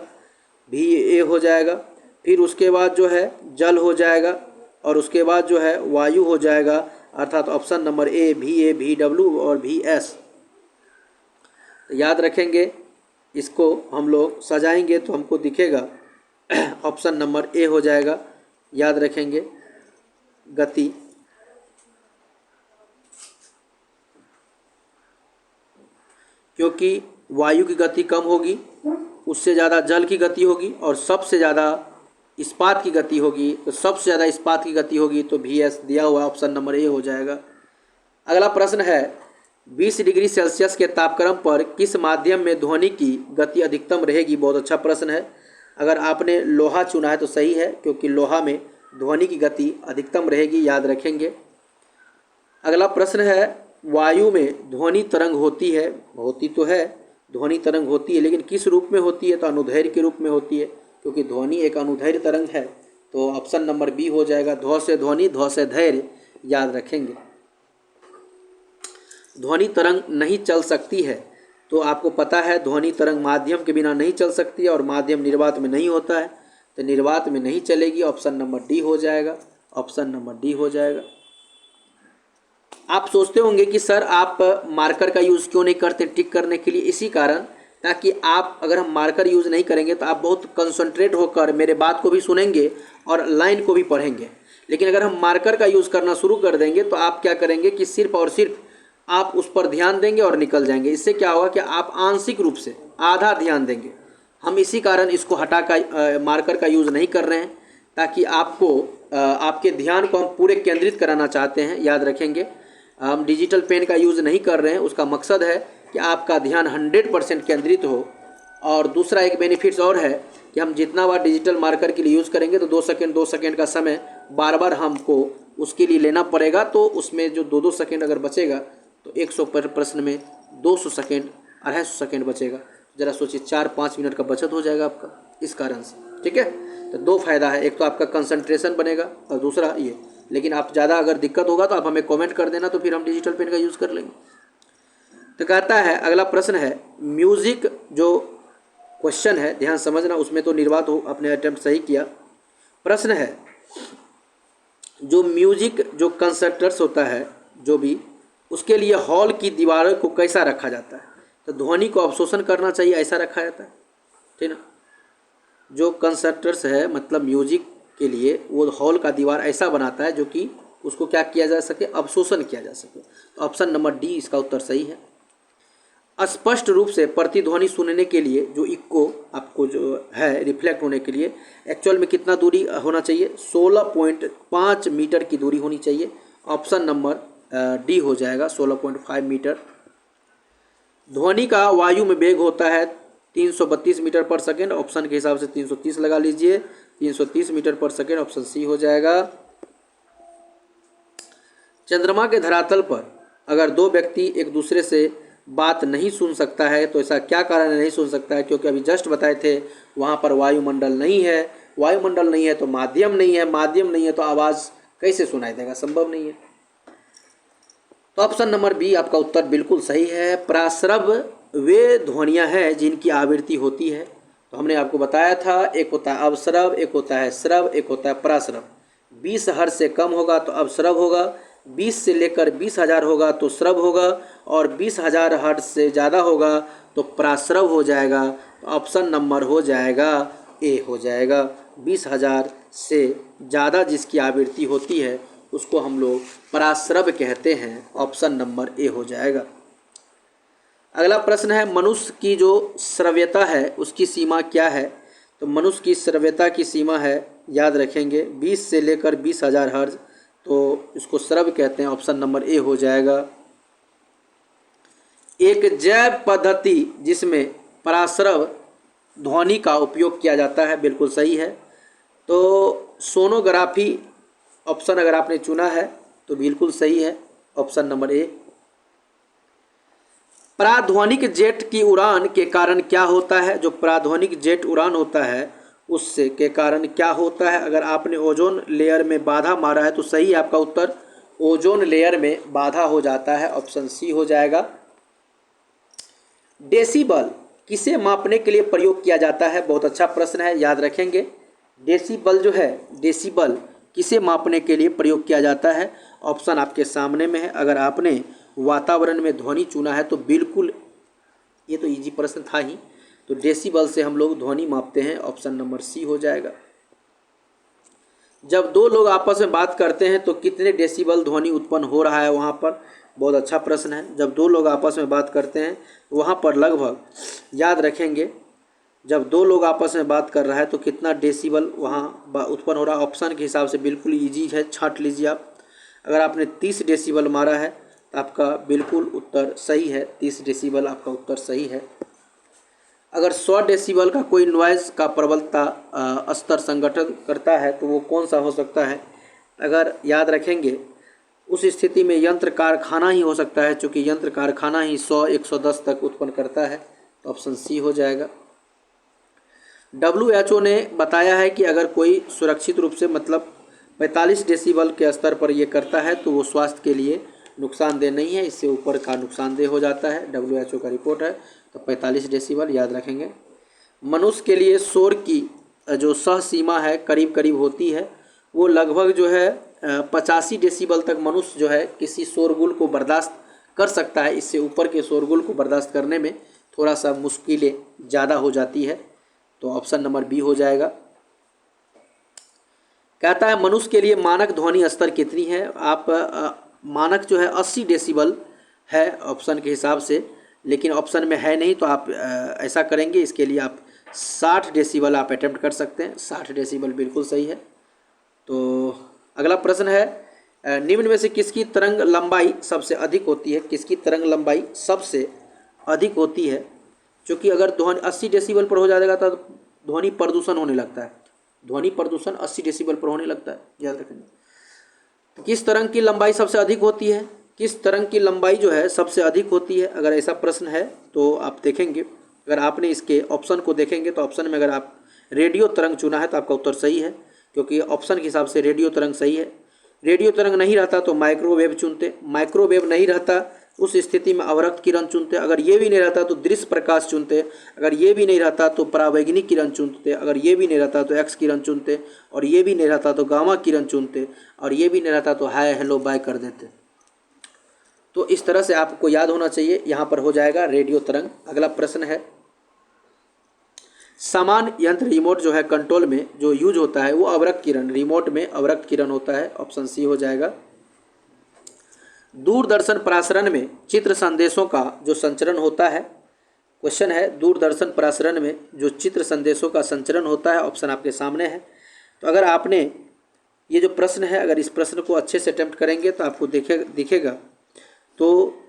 VA हो जाएगा। फिर उसके बाद जो है जल हो जाएगा और उसके बाद जो है वायु हो जाएगा, अर्थात option number A VA, VW और VS। तो याद रखेंगे, इसको हम लोग सजाएंगे तो हमको दिखेगा ऑप्शन नंबर ए हो जाएगा, याद रखेंगे। गति, क्योंकि वायु की गति कम होगी, उससे ज़्यादा जल की गति होगी और सबसे ज़्यादा इस्पात की गति होगी, तो सबसे ज़्यादा इस्पात की गति होगी, तो VS दिया हुआ ऑप्शन नंबर ए हो जाएगा। अगला प्रश्न है, 20 डिग्री सेल्सियस के तापक्रम पर किस माध्यम में ध्वनि की गति अधिकतम रहेगी? बहुत अच्छा प्रश्न है। अगर आपने लोहा चुना है तो सही है, क्योंकि लोहा में ध्वनि की गति अधिकतम रहेगी, याद रखेंगे। अगला प्रश्न है, वायु में ध्वनि तरंग होती है, होती तो है, ध्वनि तरंग होती है, लेकिन किस रूप में होती है? तो अनुदैर्घ्य के रूप में होती है, क्योंकि ध्वनि एक अनुदैर्घ्य तरंग है, तो ऑप्शन नंबर बी हो जाएगा, ध्व से ध्वनि, ध्व से धैर्य, याद रखेंगे। ध्वनि तरंग नहीं चल सकती है, तो आपको पता है ध्वनि तरंग माध्यम के बिना नहीं चल सकती है और माध्यम निर्वात में नहीं होता है, तो निर्वात में नहीं चलेगी, ऑप्शन नंबर डी हो जाएगा, ऑप्शन नंबर डी हो जाएगा। आप सोचते होंगे कि सर आप मार्कर का यूज़ क्यों नहीं करते टिक करने के लिए? इसी कारण ताकि आप, अगर हम मार्कर यूज़ नहीं करेंगे तो आप बहुत कंसंट्रेट होकर मेरे बात को भी सुनेंगे और लाइन को भी पढ़ेंगे। लेकिन अगर हम मार्कर का यूज़ करना शुरू कर देंगे तो आप क्या करेंगे कि सिर्फ और सिर्फ आप उस पर ध्यान देंगे और निकल जाएंगे। इससे क्या होगा कि आप आंशिक रूप से आधा ध्यान देंगे। हम इसी कारण इसको हटा कर मार्कर का यूज़ नहीं कर रहे हैं, ताकि आपके ध्यान को हम पूरे केंद्रित कराना चाहते हैं। याद रखेंगे, हम डिजिटल पेन का यूज़ नहीं कर रहे हैं, उसका मकसद है कि आपका ध्यान 100% केंद्रित हो। और दूसरा एक बेनिफिट्स और है कि हम जितना बार डिजिटल मार्कर के लिए यूज़ करेंगे तो 2 सेकेंड का समय बार बार हमको उसके लिए लेना पड़ेगा। तो उसमें जो 2 सेकेंड अगर बचेगा तो 100 प्रश्न में 200 सेकेंड, 250 सेकेंड बचेगा। ज़रा सोचिए, 4-5 मिनट का बचत हो जाएगा आपका इस कारण से। ठीक है, तो 2 फायदा है, एक तो आपका कंसंट्रेशन बनेगा और दूसरा ये। लेकिन आप ज़्यादा अगर दिक्कत होगा तो आप हमें कमेंट कर देना, तो फिर हम डिजिटल पेन का यूज़ कर लेंगे। तो कहता है, अगला प्रश्न है म्यूज़िक जो क्वेश्चन है, ध्यान समझना, उसमें तो निर्वात हो, आपने अटेम्प्ट सही किया। प्रश्न है, जो म्यूजिक जो कंसर्टर्स होता है जो भी, उसके लिए हॉल की दीवारों को कैसा रखा जाता है? तो ध्वनि को अवशोषण करना चाहिए ऐसा रखा जाता है, ठीक ना। जो कंसर्टर्स है मतलब म्यूजिक के लिए, वो हॉल का दीवार ऐसा बनाता है जो कि उसको क्या किया जा सके, अवशोषण किया जा सके। तो ऑप्शन नंबर डी इसका उत्तर सही है। स्पष्ट रूप से प्रतिध्वनि सुनने के लिए जो इक्को आपको जो है रिफ्लेक्ट होने के लिए एक्चुअल में कितना दूरी होना चाहिए? 16.5 मीटर की दूरी होनी चाहिए। ऑप्शन नंबर डी हो जाएगा, 16.5 मीटर। ध्वनि का वायु में वेग होता है 332 मीटर पर सेकेंड, ऑप्शन के हिसाब से 330 लगा लीजिए, 330 मीटर पर सेकेंड, ऑप्शन सी हो जाएगा। चंद्रमा के धरातल पर अगर 2 व्यक्ति एक दूसरे से बात नहीं सुन सकता है तो ऐसा क्या कारण नहीं सुन सकता है? क्योंकि अभी जस्ट बताए थे वहाँ पर वायुमंडल नहीं है, वायुमंडल नहीं है तो माध्यम नहीं है, माध्यम नहीं है तो आवाज़ कैसे सुनाई देगा? संभव नहीं है। तो ऑप्शन नंबर बी आपका उत्तर बिल्कुल सही है। प्राश्रव वे ध्वनियाँ हैं जिनकी आवृत्ति होती है। तो हमने आपको बताया था, एक होता है अवश्रव, एक होता है श्रव, एक होता है प्राश्रव। 20 हर्ट्ज से कम होगा तो अवश्रव होगा, 20 से लेकर 20,000 होगा तो श्रव होगा, और 20,000 हर्ट्ज से ज़्यादा होगा तो प्राश्रव हो जाएगा। तो ऑप्शन नंबर हो जाएगा ए हो जाएगा। 20,000 से ज़्यादा जिसकी आवृत्ति होती है उसको हम लोग प्राश्रव कहते हैं। ऑप्शन नंबर ए हो जाएगा। अगला प्रश्न है, मनुष्य की जो श्रव्यता है उसकी सीमा क्या है? तो मनुष्य की श्रव्यता की सीमा है, याद रखेंगे, 20 से लेकर 20,000 हर्ट्ज, तो इसको श्रव्य कहते हैं। ऑप्शन नंबर ए हो जाएगा। एक जैव पद्धति जिसमें प्राश्रव ध्वनि का उपयोग किया जाता है, बिल्कुल सही है। तो सोनोग्राफी ऑप्शन अगर आपने चुना है तो बिल्कुल सही है, ऑप्शन नंबर ए। प्राध्वनिक जेट की उड़ान के कारण क्या होता है? जो प्राध्वनिक जेट उड़ान होता है उससे के कारण क्या होता है? अगर आपने ओजोन लेयर में बाधा मारा है तो सही आपका उत्तर, ओजोन लेयर में बाधा हो जाता है। ऑप्शन सी हो जाएगा। डेसिबल किसे मापने के लिए प्रयोग किया जाता है? बहुत अच्छा प्रश्न है, याद रखेंगे। डेसिबल जो है, डेसिबल किसे मापने के लिए प्रयोग किया जाता है? ऑप्शन आपके सामने में है। अगर आपने वातावरण में ध्वनि चुना है तो बिल्कुल, ये तो इजी प्रश्न था ही, तो डेसिबल से हम लोग ध्वनि मापते हैं। ऑप्शन नंबर सी हो जाएगा। जब 2 लोग आपस में बात करते हैं तो कितने डेसिबल ध्वनि उत्पन्न हो रहा है वहाँ पर? बहुत अच्छा प्रश्न है। जब 2 लोग आपस में बात करते हैं तो वहाँ पर लगभग, याद रखेंगे, जब 2 लोग आपस में बात कर रहा है तो कितना डेसिबल वहाँ उत्पन्न हो रहा है? ऑप्शन के हिसाब से बिल्कुल इजी है, छांट लीजिए आप। अगर आपने 30 डेसिबल मारा है तो आपका बिल्कुल उत्तर सही है, 30 डेसिबल आपका उत्तर सही है। अगर 100 डेसिबल का कोई नॉइज़ का प्रबलता स्तर संगठन करता है तो वो कौन सा हो सकता है? अगर याद रखेंगे, उस स्थिति में यंत्र कारखाना ही हो सकता है, चूँकि यंत्र कारखाना ही 100-110 तक उत्पन्न करता है। तो ऑप्शन सी हो जाएगा। WHO ने बताया है कि अगर कोई सुरक्षित रूप से मतलब 45 डेसिबल के स्तर पर ये करता है तो वो स्वास्थ्य के लिए नुकसानदेह नहीं है, इससे ऊपर का नुकसानदेह हो जाता है। WHO का रिपोर्ट है। तो 45 डेसिबल याद रखेंगे। मनुष्य के लिए शोर की जो सह सीमा है करीब करीब होती है, वो लगभग जो है 85 डेसिबल तक मनुष्य जो है किसी शोरगुल को बर्दाश्त कर सकता है। इससे ऊपर के शोरगुल को बर्दाश्त करने में थोड़ा सा मुश्किलें ज़्यादा हो जाती है। तो ऑप्शन नंबर बी हो जाएगा। कहता है मनुष्य के लिए मानक ध्वनि स्तर कितनी है। आप मानक जो है 80 डेसिबल है ऑप्शन के हिसाब से, लेकिन ऑप्शन में है नहीं तो आप ऐसा करेंगे, इसके लिए आप 60 डेसिबल आप अटेम्प्ट कर सकते हैं। 60 डेसिबल बिल्कुल सही है। तो अगला प्रश्न है निम्न में से किसकी तरंग लंबाई सबसे अधिक होती है। किसकी तरंग लंबाई सबसे अधिक होती है। क्योंकि अगर ध्वनि 80 डेसिबल पर हो जाएगा तो ध्वनि प्रदूषण होने लगता है। ध्वनि प्रदूषण 80 डेसिबल पर होने लगता है, याद रखेंगे। तो किस तरंग की लंबाई सबसे अधिक होती है। किस तरंग की लंबाई जो है सबसे अधिक होती है, अगर ऐसा प्रश्न है तो आप देखेंगे, अगर आपने इसके ऑप्शन को देखेंगे तो ऑप्शन में अगर आप रेडियो तरंग चुना है तो आपका उत्तर सही है, क्योंकि ऑप्शन के हिसाब से रेडियो तरंग सही है। रेडियो तरंग नहीं रहता तो माइक्रोवेव चुनते, माइक्रोवेव नहीं रहता उस स्थिति में अवरक्त किरण चुनते, अगर ये भी नहीं रहता तो दृश्य प्रकाश चुनते, अगर ये भी नहीं रहता तो परावैंगिक किरण चुनते, अगर ये भी नहीं रहता तो एक्स किरण चुनते, और ये भी नहीं रहता तो गामा किरण चुनते, और ये भी नहीं रहता तो हाय हेलो बाय कर देते। तो इस तरह से आपको याद होना चाहिए। यहाँ पर हो जाएगा रेडियो तरंग। अगला प्रश्न है समान यंत्र रिमोट जो है कंट्रोल में जो यूज होता है वो अवरक्त किरण, रिमोट में अवरक्त किरण होता है, ऑप्शन सी हो जाएगा। दूरदर्शन प्रसारण में चित्र संदेशों का जो संचरण होता है, क्वेश्चन है दूरदर्शन प्रसारण में जो चित्र संदेशों का संचरण होता है, ऑप्शन आपके सामने है। तो अगर आपने ये जो प्रश्न है अगर इस प्रश्न को अच्छे से अटेम्प्ट करेंगे तो आपको दिखेगा। तो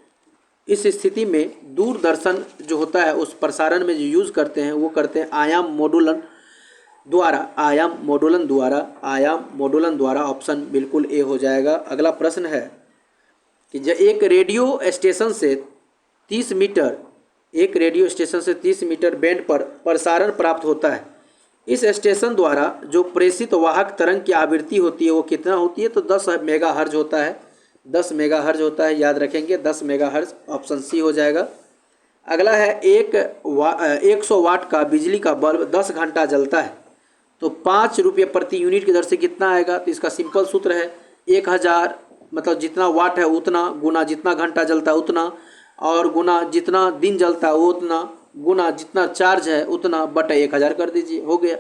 इस स्थिति में दूरदर्शन जो होता है उस प्रसारण में जो यूज़ करते हैं वो करते हैं आयाम मॉडुलन द्वारा, आयाम मॉडुलन द्वारा, ऑप्शन बिल्कुल ए हो जाएगा। अगला प्रश्न है कि जब एक रेडियो स्टेशन से 30 मीटर बैंड पर प्रसारण प्राप्त होता है, इस स्टेशन द्वारा जो प्रेषित वाहक तरंग की आवृत्ति होती है वो कितना होती है। तो 10 मेगाहर्ट्ज होता है, 10 मेगाहर्ट्ज होता है, याद रखेंगे 10 मेगाहर्ट्ज, ऑप्शन सी हो जाएगा। अगला है 100 वाट का बिजली का बल्ब 10 घंटा जलता है तो 5 रुपये प्रति यूनिट की दर से कितना आएगा। तो इसका सिंपल सूत्र है 1000 मतलब जितना वाट है उतना गुना जितना घंटा जलता है उतना, और गुना जितना दिन जलता है उतना, गुना जितना चार्ज है उतना, बटा 1000 कर दीजिए, हो गया।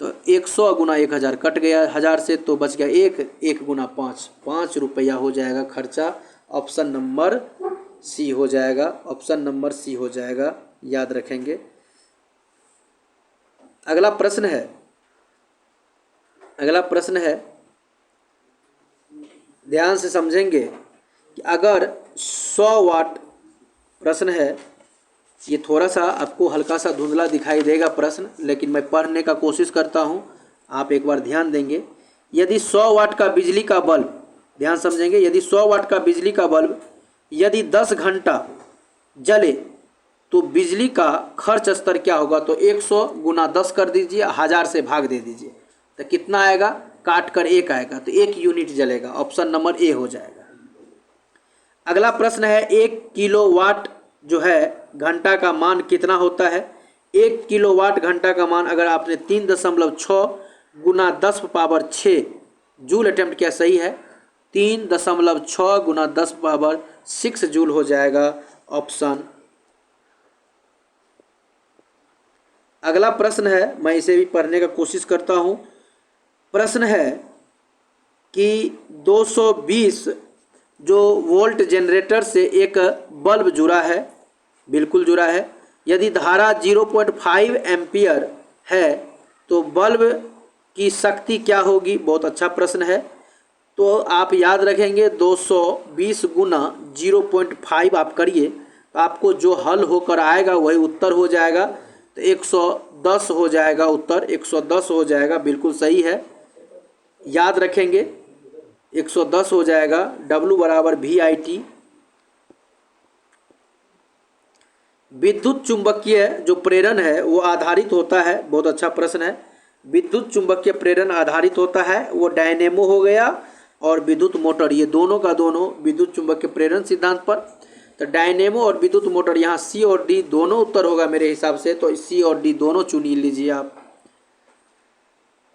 तो 100 गुना 1000 कट गया 1000 से, तो बच गया 1 गुना 5 रुपया हो जाएगा खर्चा। ऑप्शन नंबर सी हो जाएगा, ऑप्शन नंबर सी हो जाएगा, याद रखेंगे। अगला प्रश्न है ध्यान से समझेंगे कि अगर 100 वाट प्रश्न है, ये थोड़ा सा आपको हल्का सा धुंधला दिखाई देगा प्रश्न, लेकिन मैं पढ़ने का कोशिश करता हूँ, आप एक बार ध्यान देंगे। यदि 100 वाट का बिजली का बल्ब, ध्यान समझेंगे, यदि 100 वाट का बिजली का बल्ब यदि 10 घंटा जले तो बिजली का खर्च स्तर क्या होगा। तो 100 गुना 10 कर दीजिए, 1000 से भाग दे दीजिए, तो कितना आएगा, काट कर 1 आएगा, तो 1 यूनिट जलेगा, ऑप्शन नंबर ए हो जाएगा। अगला प्रश्न है 1 किलोवाट जो है घंटा का मान कितना होता है। 1 किलोवाट घंटा का मान अगर आपने 3.6 गुना 10 पावर 6 जूल अटेम्प्ट किया, सही है, 3.6 गुना 10 पावर 6 जूल हो जाएगा, ऑप्शन। अगला प्रश्न है, मैं इसे भी पढ़ने का कोशिश करता हूँ। प्रश्न है कि 220 जो वोल्ट जनरेटर से एक बल्ब जुड़ा है, बिल्कुल जुड़ा है, यदि धारा 0.5 एम्पियर है तो बल्ब की शक्ति क्या होगी। बहुत अच्छा प्रश्न है। तो आप याद रखेंगे 220 गुना 0.5 आप करिए तो आपको जो हल होकर आएगा वही उत्तर हो जाएगा। तो 110 हो जाएगा उत्तर, 110 हो जाएगा, बिल्कुल सही है, याद रखेंगे 110 हो जाएगा। W बराबर VIT। विद्युत चुंबकीय जो प्रेरण है वो आधारित होता है, बहुत अच्छा प्रश्न है, विद्युत चुंबकीय प्रेरण आधारित होता है, वो डायनेमो हो गया और विद्युत मोटर, ये दोनों का दोनों विद्युत चुंबकीय प्रेरण सिद्धांत पर। तो डायनेमो और विद्युत मोटर, यहाँ सी और डी दोनों उत्तर होगा मेरे हिसाब से, तो सी और डी दोनों चुन लीजिए आप।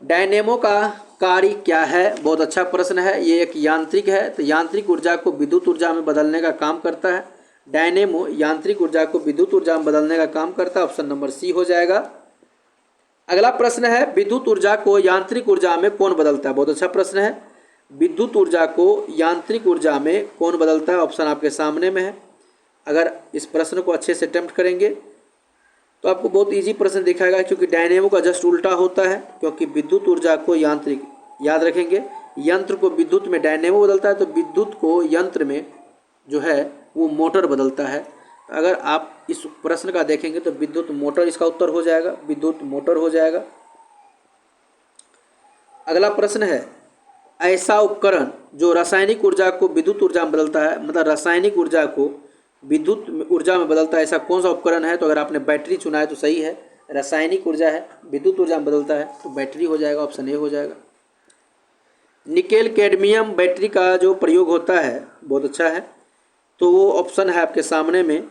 डायनेमो का कार्य क्या है, बहुत अच्छा प्रश्न है, ये एक यांत्रिक है, तो यांत्रिक ऊर्जा को विद्युत ऊर्जा में बदलने का काम करता है। डायनेमो यांत्रिक ऊर्जा को विद्युत ऊर्जा में बदलने का काम करता है, ऑप्शन नंबर सी हो जाएगा। अगला प्रश्न है विद्युत ऊर्जा को यांत्रिक ऊर्जा में कौन बदलता है। बहुत अच्छा प्रश्न है। विद्युत ऊर्जा को यांत्रिक ऊर्जा में कौन बदलता है, ऑप्शन आपके सामने में है। अगर इस प्रश्न को अच्छे से अटेम्प्ट करेंगे तो आपको बहुत इजी प्रश्न दिखाएगा, क्योंकि डायनेमो का जस्ट उल्टा होता है। क्योंकि विद्युत ऊर्जा को यांत्रिक, याद रखेंगे, यंत्र को विद्युत में डायनेमो बदलता है, तो विद्युत को यंत्र में जो है वो मोटर बदलता है। अगर आप इस प्रश्न का देखेंगे तो विद्युत मोटर इसका उत्तर हो जाएगा, विद्युत मोटर हो जाएगा। अगला प्रश्न है ऐसा उपकरण जो रासायनिक ऊर्जा को विद्युत ऊर्जा में बदलता है, मतलब रासायनिक ऊर्जा को विद्युत ऊर्जा में बदलता है, ऐसा कौन सा उपकरण है। तो अगर आपने बैटरी चुना है तो सही है, रासायनिक ऊर्जा है, विद्युत ऊर्जा में बदलता है तो बैटरी हो जाएगा, ऑप्शन ए हो जाएगा। निकेल कैडमियम बैटरी का जो प्रयोग होता है बहुत अच्छा है, तो वो ऑप्शन है आपके सामने में।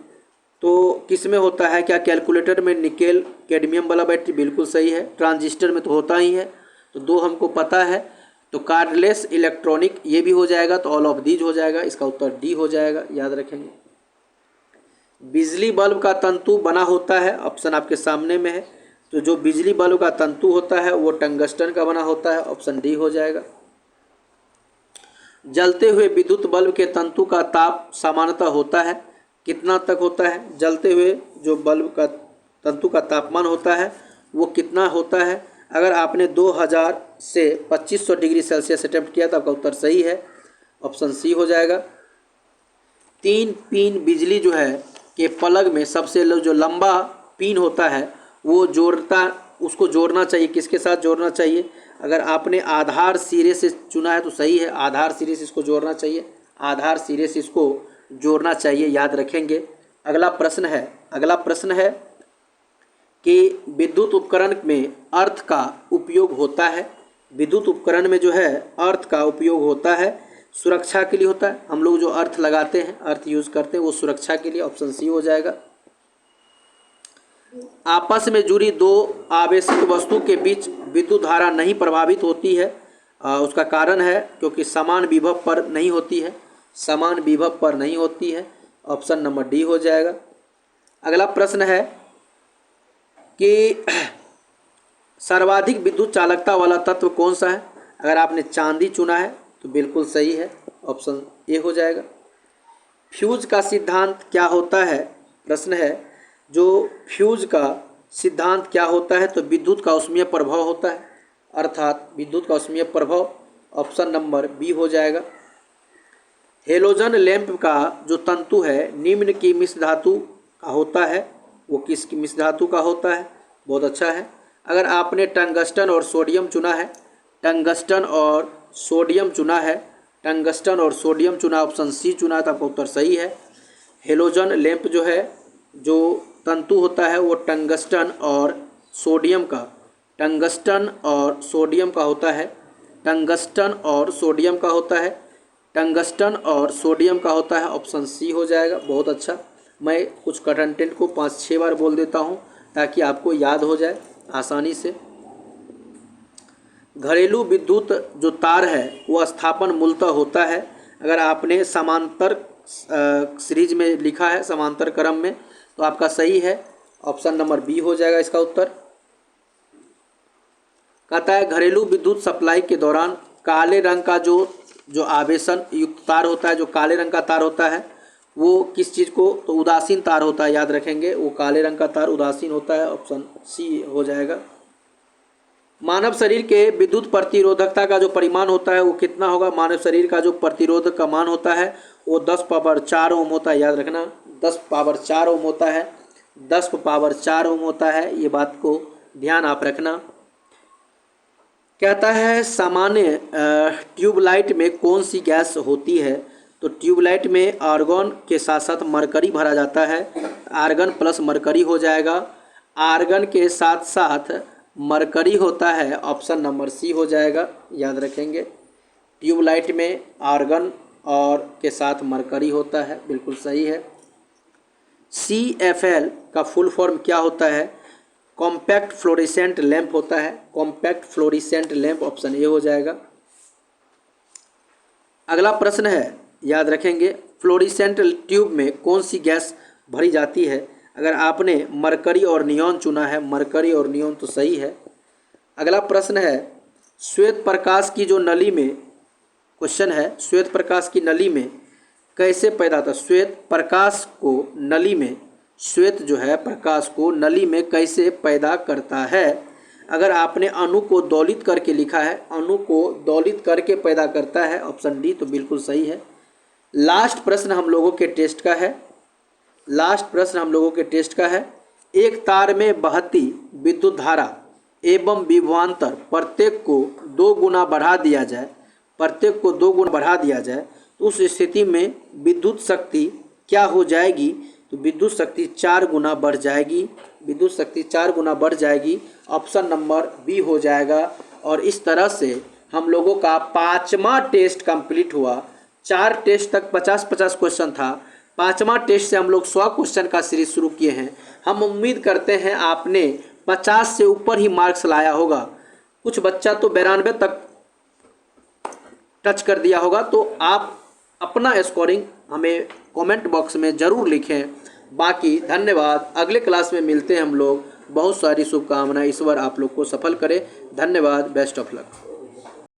तो किस में होता है, क्या कैलकुलेटर में निकेल कैडमियम वाला बैटरी, बिल्कुल सही है। ट्रांजिस्टर में तो होता ही है, तो दो हमको पता है। तो कार्डलेस इलेक्ट्रॉनिक ये भी हो जाएगा, तो ऑल ऑफ दीज हो जाएगा, इसका उत्तर डी हो जाएगा, याद रखेंगे। बिजली बल्ब का तंतु बना होता है, ऑप्शन आपके सामने में है। तो जो बिजली बल्ब का तंतु होता है वो टंगस्टन का बना होता है, ऑप्शन डी हो जाएगा। जलते हुए विद्युत बल्ब के तंतु का ताप सामान्यतः होता है, कितना तक होता है। जलते हुए जो बल्ब का तंतु का तापमान होता है वो कितना होता है। अगर आपने 2000 से 2500 डिग्री सेल्सियस अटेम्प्ट किया तो आपका उत्तर सही है, ऑप्शन सी हो जाएगा। 3 पिन बिजली जो है के प्लग में सबसे जो लंबा पिन होता है वो उसको जोड़ना चाहिए, किसके साथ जोड़ना चाहिए। अगर आपने आधार सिरे से चुना है तो सही है, आधार सिरे से इसको जोड़ना चाहिए, आधार सिरे से इसको जोड़ना चाहिए, याद रखेंगे। अगला प्रश्न है कि विद्युत उपकरण में अर्थ का उपयोग होता है। विद्युत उपकरण में जो है अर्थ का उपयोग होता है, सुरक्षा के लिए होता है। हम लोग जो अर्थ लगाते हैं, अर्थ यूज़ करते हैं, वो सुरक्षा के लिए, ऑप्शन सी हो जाएगा। आपस में जुड़ी दो आवेशित वस्तु के बीच विद्युत धारा नहीं प्रभावित होती है। उसका कारण है क्योंकि समान विभव पर नहीं होती है, समान विभव पर नहीं होती है, ऑप्शन नंबर डी हो जाएगा। अगला प्रश्न है कि सर्वाधिक विद्युत चालकता वाला तत्व कौन सा है। अगर आपने चांदी चुना है तो बिल्कुल सही है, ऑप्शन ए हो जाएगा। फ्यूज का सिद्धांत क्या होता है, प्रश्न है जो फ्यूज का सिद्धांत क्या होता है। तो विद्युत का ऊष्मीय प्रभाव होता है, अर्थात विद्युत का ऊष्मीय प्रभाव, ऑप्शन नंबर बी हो जाएगा। हेलोजन लैंप का जो तंतु है निम्न की मिश्र धातु का होता है, वो किस मिश्र धातु का होता है। बहुत अच्छा है। अगर आपने टंगस्टन और सोडियम चुना है, टंगस्टन और सोडियम चुना है, टंगस्टन और सोडियम चुना, ऑप्शन सी चुना, तो आपका उत्तर सही है। हेलोजन लैंप जो है, जो तंतु होता है वो टंगस्टन और सोडियम का, टंगस्टन और सोडियम का होता है, टंगस्टन और सोडियम का होता है, टंगस्टन और सोडियम का होता है, ऑप्शन सी हो जाएगा। बहुत अच्छा। मैं कुछ कंटेंट को 5-6 बार बोल देता हूँ ताकि आपको याद हो जाए आसानी से। घरेलू विद्युत जो तार है वो स्थापन मूलतः होता है। अगर आपने समांतर सीरीज में लिखा है, समांतर क्रम में, तो आपका सही है, ऑप्शन नंबर बी हो जाएगा इसका उत्तर। कहता है घरेलू विद्युत सप्लाई के दौरान काले रंग का जो आवेशन युक्त तार होता है, जो काले रंग का तार होता है वो किस चीज़ को, तो उदासीन तार होता है, याद रखेंगे। वो काले रंग का तार उदासीन होता है, ऑप्शन सी हो जाएगा। मानव शरीर के विद्युत प्रतिरोधकता का जो परिमाण होता है वो कितना होगा। मानव शरीर का जो प्रतिरोध का मान होता है वो 10 पावर 4 ओम होता है, याद रखना, 10 पावर 4 ओम होता है, 10 पावर 4 ओम होता है, ये बात को ध्यान आप रखना। कहता है सामान्य ट्यूबलाइट में कौन सी गैस होती है। तो ट्यूबलाइट में आर्गन के साथ साथ मरकरी भरा जाता है, आर्गन प्लस मरकरी हो जाएगा। आर्गन के साथ साथ मरकरी होता है, ऑप्शन नंबर सी हो जाएगा, याद रखेंगे। ट्यूबलाइट में आर्गन और के साथ मरकरी होता है, बिल्कुल सही है। CFL का फुल फॉर्म क्या होता है। कॉम्पैक्ट फ्लोरेसेंट लैंप होता है, compact fluorescent lamp, option A हो जाएगा। अगला प्रश्न है, याद रखेंगे, फ्लोरेसेंट ट्यूब में कौन सी गैस भरी जाती है? अगर आपने मरकरी और नियॉन चुना है, मरकरी और नियॉन तो सही है। अगला प्रश्न है, श्वेत प्रकाश की जो नली में, क्वेश्चन है श्वेत प्रकाश की नली में कैसे पैदा होता है? श्वेत प्रकाश को नली में, श्वेत जो है प्रकाश को नली में कैसे पैदा करता है? अगर आपने अणु को दौलित करके लिखा है, अणु को दौलित करके पैदा करता है, ऑप्शन डी तो बिल्कुल सही है। लास्ट प्रश्न हम लोगों के टेस्ट का है, लास्ट प्रश्न हम लोगों के टेस्ट का है, एक तार में बहती विद्युत धारा एवं विभवांतर प्रत्येक को 2 गुना बढ़ा दिया जाए, प्रत्येक को 2 गुना बढ़ा दिया जाए तो उस स्थिति में विद्युत शक्ति क्या हो जाएगी? तो विद्युत शक्ति 4 गुना बढ़ जाएगी, विद्युत शक्ति 4 गुना बढ़ जाएगी। ऑप्शन नंबर बी हो जाएगा। और इस तरह से हम लोगों का 5वां टेस्ट कंप्लीट हुआ। 4 टेस्ट तक 50-50 क्वेश्चन था, 5वां टेस्ट से हम लोग 100 क्वेश्चन का सीरीज शुरू किए हैं। हम उम्मीद करते हैं आपने 50 से ऊपर ही मार्क्स लाया होगा, कुछ बच्चा तो 92 तक टच कर दिया होगा। तो आप अपना स्कोरिंग हमें कमेंट बॉक्स में ज़रूर लिखें। बाकी धन्यवाद, अगले क्लास में मिलते हैं हम लोग। बहुत सारी शुभकामनाएं, ईश्वर आप लोग को सफल करे। धन्यवाद, बेस्ट ऑफ लक।